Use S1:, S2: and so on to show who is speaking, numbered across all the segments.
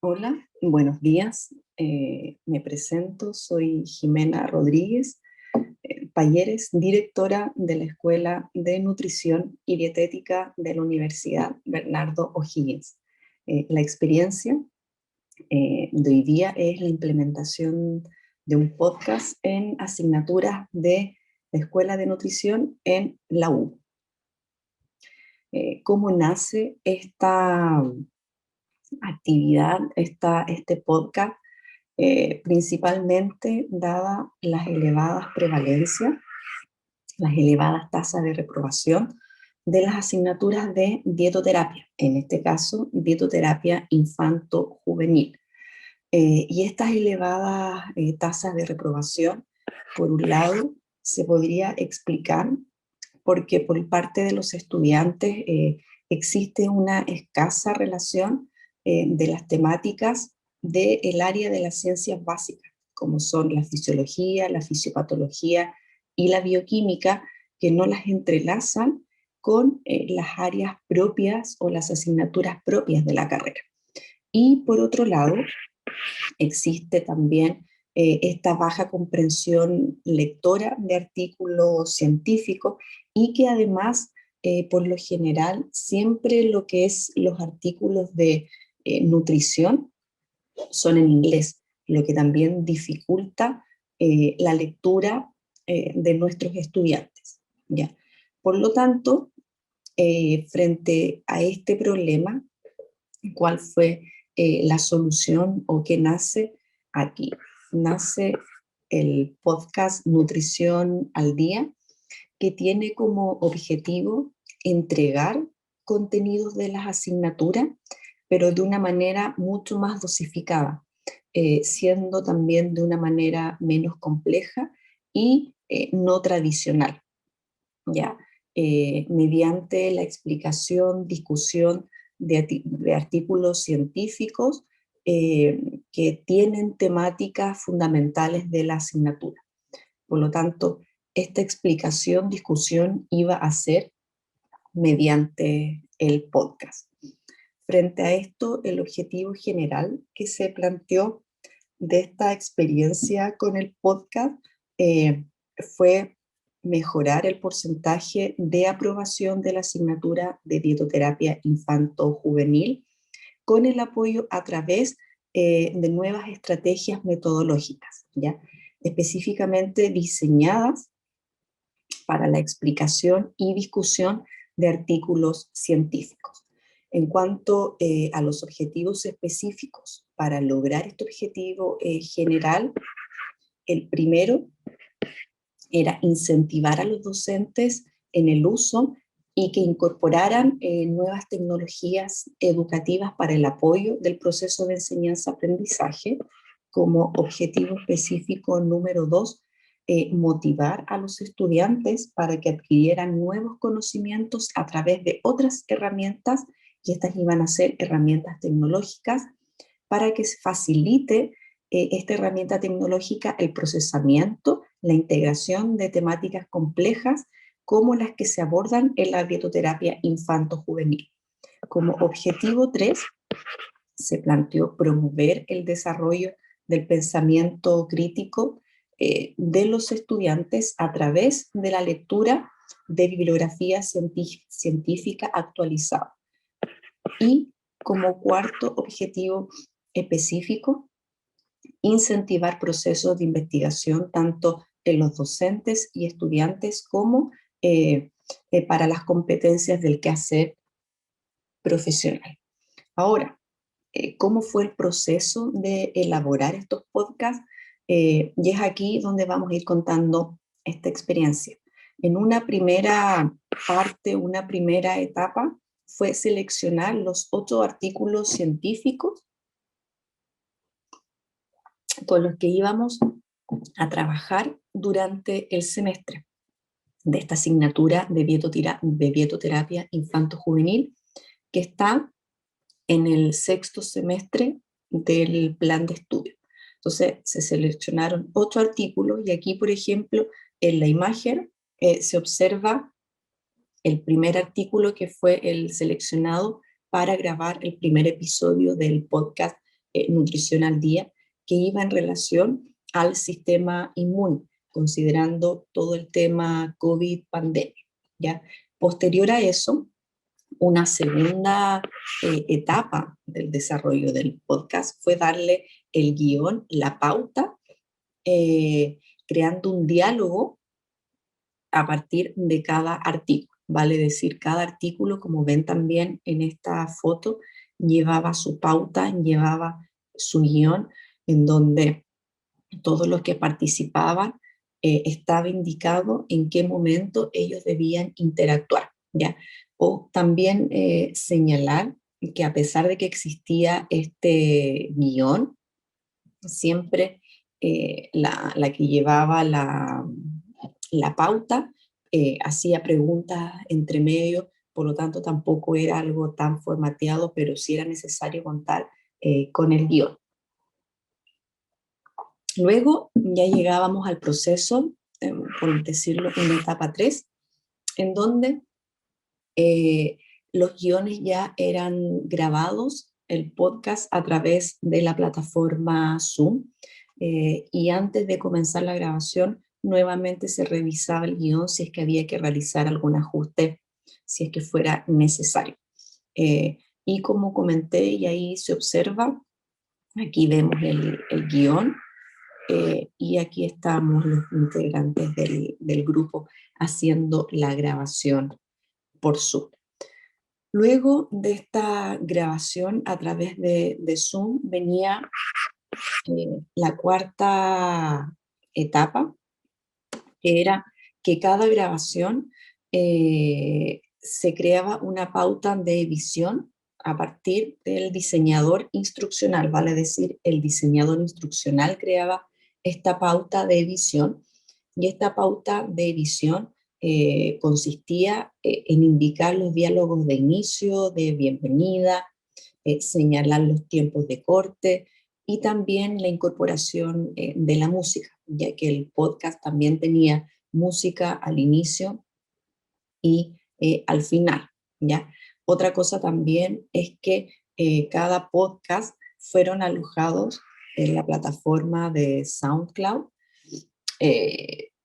S1: Hola, buenos días. Me presento, soy Jimena Rodríguez Payeres, directora de la Escuela de Nutrición y Dietética de la Universidad Bernardo O'Higgins. La experiencia de hoy día es la implementación de un podcast en asignaturas de la Escuela de Nutrición en la U. ¿Cómo nace esta actividad, este podcast? Principalmente dada las elevadas prevalencias, las elevadas tasas de reprobación de las asignaturas de dietoterapia, en este caso, dietoterapia infanto-juvenil. Y estas elevadas tasas de reprobación, por un lado, se podría explicar porque por parte de los estudiantes existe una escasa relación de las temáticas del área de las ciencias básicas, como son la fisiología, la fisiopatología y la bioquímica, que no las entrelazan con las áreas propias o las asignaturas propias de la carrera. Y por otro lado, existe también esta baja comprensión lectora de artículos científicos y que además, por lo general, siempre lo que es los artículos de nutrición son en inglés, lo que también dificulta la lectura de nuestros estudiantes. ¿Ya? Por lo tanto, frente a este problema, ¿cuál fue la solución o qué nace aquí? Nace el podcast Nutrición al Día, que tiene como objetivo entregar contenidos de las asignaturas, pero de una manera mucho más dosificada, siendo también de una manera menos compleja y no tradicional, ¿ya? Mediante la explicación, discusión de artículos científicos que tienen temáticas fundamentales de la asignatura. Por lo tanto, esta explicación, discusión iba a ser mediante el podcast. Frente a esto, el objetivo general que se planteó de esta experiencia con el podcast fue mejorar el porcentaje de aprobación de la asignatura de dietoterapia infanto-juvenil con el apoyo a través de nuevas estrategias metodológicas, ¿ya? Específicamente diseñadas para la explicación y discusión de artículos científicos. En cuanto a los objetivos específicos, para lograr este objetivo general, el primero era incentivar a los docentes en el uso y que incorporaran nuevas tecnologías educativas para el apoyo del proceso de enseñanza-aprendizaje. Como objetivo específico número 2, motivar a los estudiantes para que adquirieran nuevos conocimientos a través de otras herramientas, y estas iban a ser herramientas tecnológicas, para que se facilite esta herramienta tecnológica el procesamiento, la integración de temáticas complejas como las que se abordan en la dietoterapia infanto-juvenil. Como objetivo 3, se planteó promover el desarrollo del pensamiento crítico de los estudiantes a través de la lectura de bibliografía científica actualizada. Y como cuarto objetivo específico, incentivar procesos de investigación tanto en los docentes y estudiantes como para las competencias del quehacer profesional. Ahora, ¿cómo fue el proceso de elaborar estos podcasts? Y es aquí donde vamos a ir contando esta experiencia. En una primera parte, una primera etapa, fue seleccionar los 8 artículos científicos con los que íbamos a trabajar durante el semestre de esta asignatura de dietoterapia infanto-juvenil, que está en el 6º semestre del plan de estudio. Entonces, se seleccionaron 8 artículos y aquí, por ejemplo, en la imagen se observa el primer artículo que fue el seleccionado para grabar el primer episodio del podcast nutrición al día, que iba en relación al sistema inmune, considerando todo el tema COVID pandemia, ¿ya? Posterior a eso, una segunda etapa del desarrollo del podcast fue darle el guión, la pauta, creando un diálogo a partir de cada artículo. Vale decir, cada artículo, como ven también en esta foto, llevaba su pauta, llevaba su guión, en donde todos los que participaban estaba indicado en qué momento ellos debían interactuar, ¿ya? O también señalar que a pesar de que existía este guión, siempre la que llevaba la pauta hacía preguntas entre medio, por lo tanto tampoco era algo tan formateado, pero sí era necesario contar con el guión. Luego ya llegábamos al proceso, por decirlo, en la etapa 3, en donde los guiones ya eran grabados, el podcast a través de la plataforma Zoom, y antes de comenzar la grabación nuevamente se revisaba el guión si es que había que realizar algún ajuste, si es que fuera necesario. Y como comenté, y ahí se observa, aquí vemos el guión, y aquí estamos los integrantes del grupo haciendo la grabación por Zoom. Luego de esta grabación a través de Zoom venía la cuarta etapa, que era que cada grabación se creaba una pauta de edición a partir del diseñador instruccional, vale decir, el diseñador instruccional creaba esta pauta de edición, y esta pauta de edición consistía en indicar los diálogos de inicio, de bienvenida, señalar los tiempos de corte y también la incorporación de la música, ya que el podcast también tenía música al inicio y al final, ¿ya? Otra cosa también es que cada podcast fueron alojados en la plataforma de SoundCloud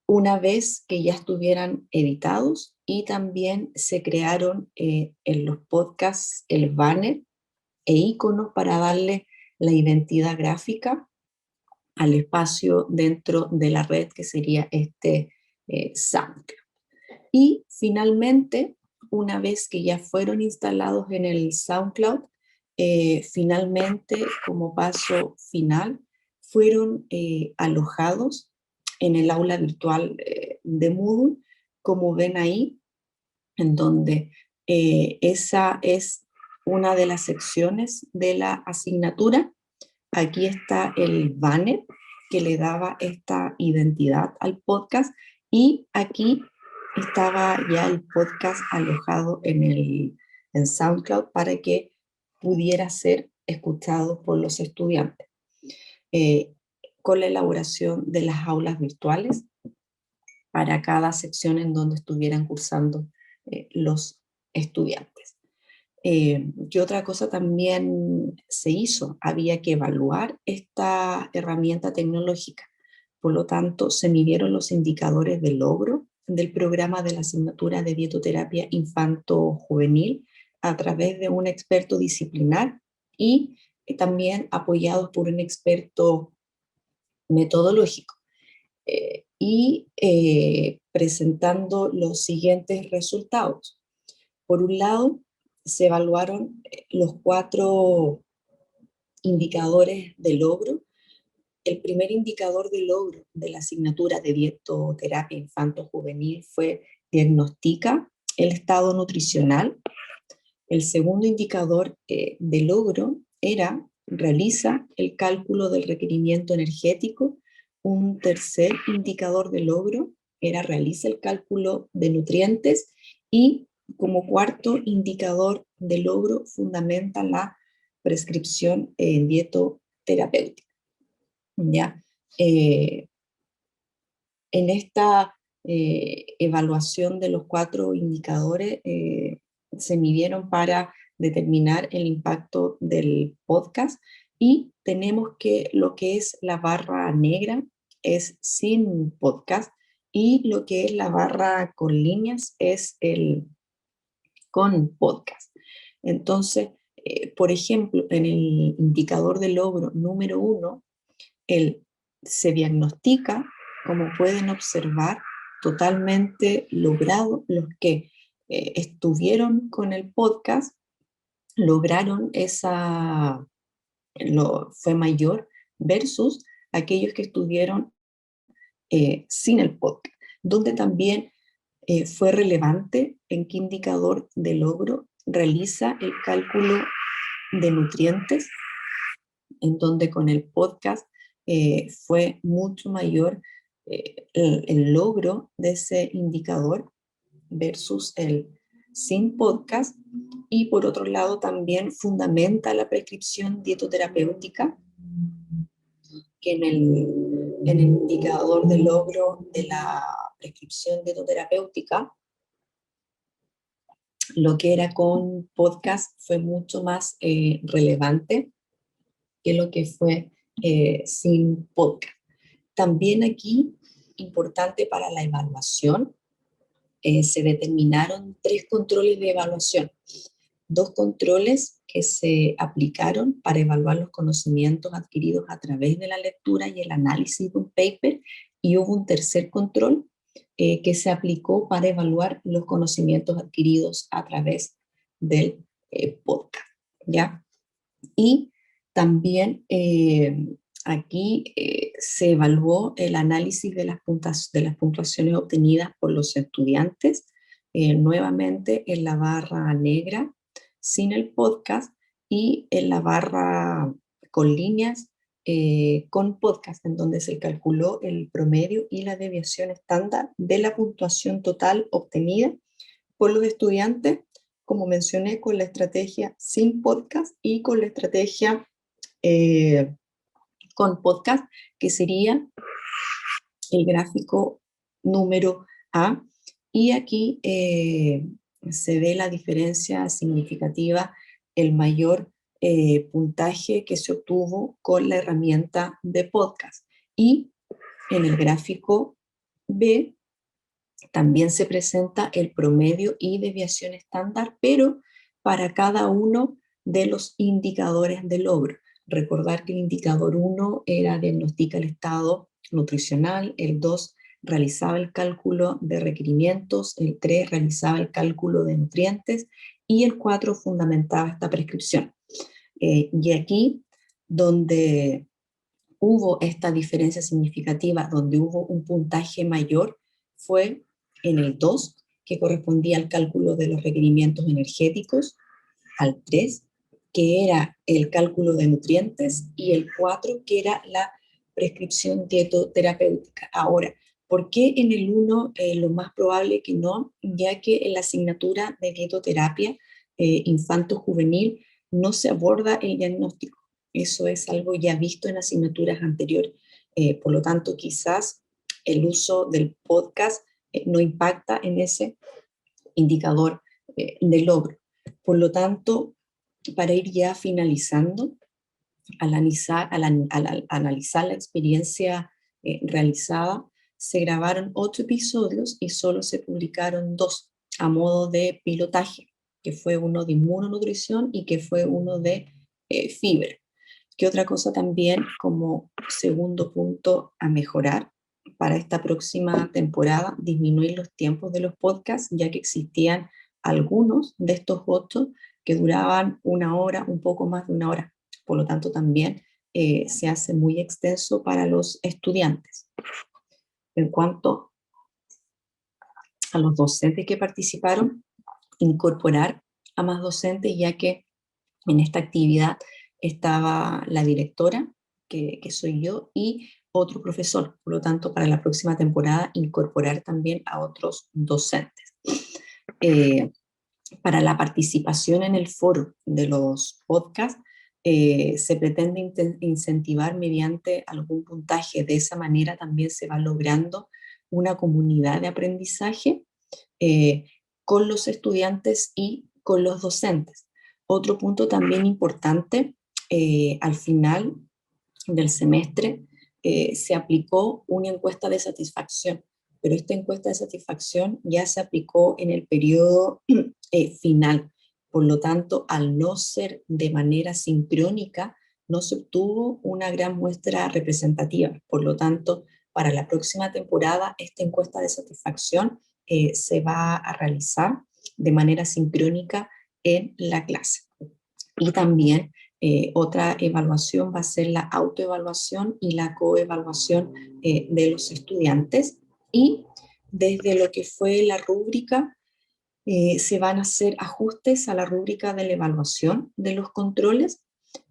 S1: una vez que ya estuvieran editados, y también se crearon en los podcasts el banner e iconos para darle la identidad gráfica al espacio dentro de la red que sería este SoundCloud. Y finalmente, una vez que ya fueron instalados en el SoundCloud, finalmente, como paso final, fueron alojados en el aula virtual de Moodle, como ven ahí, en donde esa es una de las secciones de la asignatura. Aquí está el banner que le daba esta identidad al podcast, y aquí estaba ya el podcast alojado en SoundCloud para que pudiera ser escuchado por los estudiantes, eh, con la elaboración de las aulas virtuales para cada sección en donde estuvieran cursando los estudiantes. ¿Qué otra cosa también se hizo? Había que evaluar esta herramienta tecnológica. Por lo tanto, se midieron los indicadores de logro del programa de la asignatura de dietoterapia infanto-juvenil a través de un experto disciplinar, y también apoyados por un experto metodológico. Presentando los siguientes resultados. Por un lado, se evaluaron los 4 indicadores de logro. El primer indicador de logro de la asignatura de dietoterapia infanto-juvenil fue diagnostica el estado nutricional. El segundo indicador de logro era realiza el cálculo del requerimiento energético. Un tercer indicador de logro era realiza el cálculo de nutrientes, y como cuarto indicador de logro fundamenta la prescripción dietoterapéutica. ¿Ya? En esta evaluación de los 4 indicadores se midieron para determinar el impacto del podcast, y tenemos que lo que es la barra negra es sin podcast y lo que es la barra con líneas es el con podcast. Entonces, por ejemplo, en el indicador de logro número 1, se diagnostica, como pueden observar, totalmente logrado. Los que estuvieron con el podcast lograron fue mayor versus aquellos que estuvieron sin el podcast, donde también fue relevante en qué indicador de logro realiza el cálculo de nutrientes, en donde con el podcast fue mucho mayor el logro de ese indicador versus el sin podcast. Y por otro lado también fundamenta la prescripción dietoterapéutica, que en el indicador de logro de la prescripción dietoterapéutica, lo que era con podcast fue mucho más relevante que lo que fue sin podcast. También aquí, importante para la evaluación, se determinaron 3 controles de evaluación. 2 controles que se aplicaron para evaluar los conocimientos adquiridos a través de la lectura y el análisis de un paper, y hubo un tercer control que se aplicó para evaluar los conocimientos adquiridos a través del podcast, ¿ya? Y también aquí se evaluó el análisis de las puntuaciones obtenidas por los estudiantes, nuevamente en la barra negra, sin el podcast, y en la barra con líneas, con podcast, en donde se calculó el promedio y la deviación estándar de la puntuación total obtenida por los estudiantes, como mencioné, con la estrategia sin podcast y con la estrategia eh, con podcast, que sería el gráfico número A. Y aquí se ve la diferencia significativa, el mayor puntaje que se obtuvo con la herramienta de podcast. Y en el gráfico B también se presenta el promedio y desviación estándar, pero para cada uno de los indicadores de logro. Recordar que el indicador 1 era diagnostica el estado nutricional, el 2 realizaba el cálculo de requerimientos, el 3 realizaba el cálculo de nutrientes y el 4 fundamentaba esta prescripción. Y aquí, donde hubo esta diferencia significativa, donde hubo un puntaje mayor, fue en el 2, que correspondía al cálculo de los requerimientos energéticos, al 3, que era el cálculo de nutrientes, y el 4, que era la prescripción dietoterapéutica. Ahora, ¿por qué en el 1 lo más probable que no? Ya que en la asignatura de dietoterapia infanto-juvenil no se aborda el diagnóstico. Eso es algo ya visto en asignaturas anteriores. Por lo tanto, quizás el uso del podcast no impacta en ese indicador de logro. Por lo tanto, para ir ya finalizando, al analizar la experiencia realizada, se grabaron 8 episodios y solo se publicaron 2 a modo de pilotaje, que fue uno de inmunonutrición y que fue uno de fibra. ¿Qué otra cosa también como segundo punto a mejorar para esta próxima temporada? Disminuir los tiempos de los podcasts, ya que existían algunos de estos 8 que duraban 1 hora, un poco más de 1 hora. Por lo tanto, también se hace muy extenso para los estudiantes. En cuanto a los docentes que participaron, incorporar a más docentes, ya que en esta actividad estaba la directora, que soy yo, y otro profesor. Por lo tanto, para la próxima temporada, incorporar también a otros docentes. Para la participación en el foro de los podcasts, se pretende incentivar mediante algún puntaje. De esa manera también se va logrando una comunidad de aprendizaje con los estudiantes y con los docentes. Otro punto también importante al final del semestre se aplicó una encuesta de satisfacción, pero esta encuesta de satisfacción ya se aplicó en el periodo final. Por lo tanto, al no ser de manera sincrónica, no se obtuvo una gran muestra representativa. Por lo tanto, para la próxima temporada, esta encuesta de satisfacción se va a realizar de manera sincrónica en la clase. Y también otra evaluación va a ser la autoevaluación y la coevaluación de los estudiantes. Y desde lo que fue la rúbrica, se van a hacer ajustes a la rúbrica de la evaluación de los controles,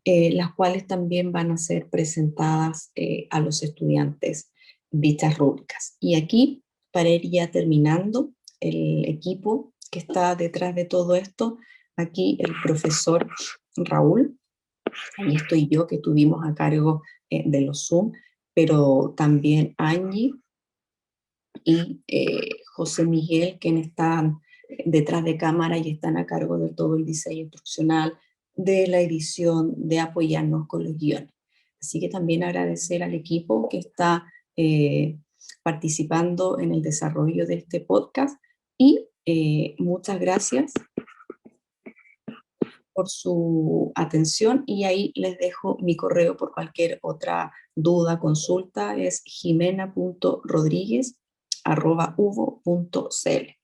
S1: las cuales también van a ser presentadas a los estudiantes dichas rúbricas. Y aquí, para ir ya terminando, el equipo que está detrás de todo esto, aquí el profesor Raúl, ahí estoy yo que tuvimos a cargo de los Zoom, pero también Angie y José Miguel, quienes están detrás de cámara y están a cargo de todo el diseño instruccional, de la edición, de apoyarnos con los guiones. Así que también agradecer al equipo que está participando en el desarrollo de este podcast y muchas gracias por su atención y ahí les dejo mi correo por cualquier otra duda, consulta, es jimena.rodriguez@uvo.cl.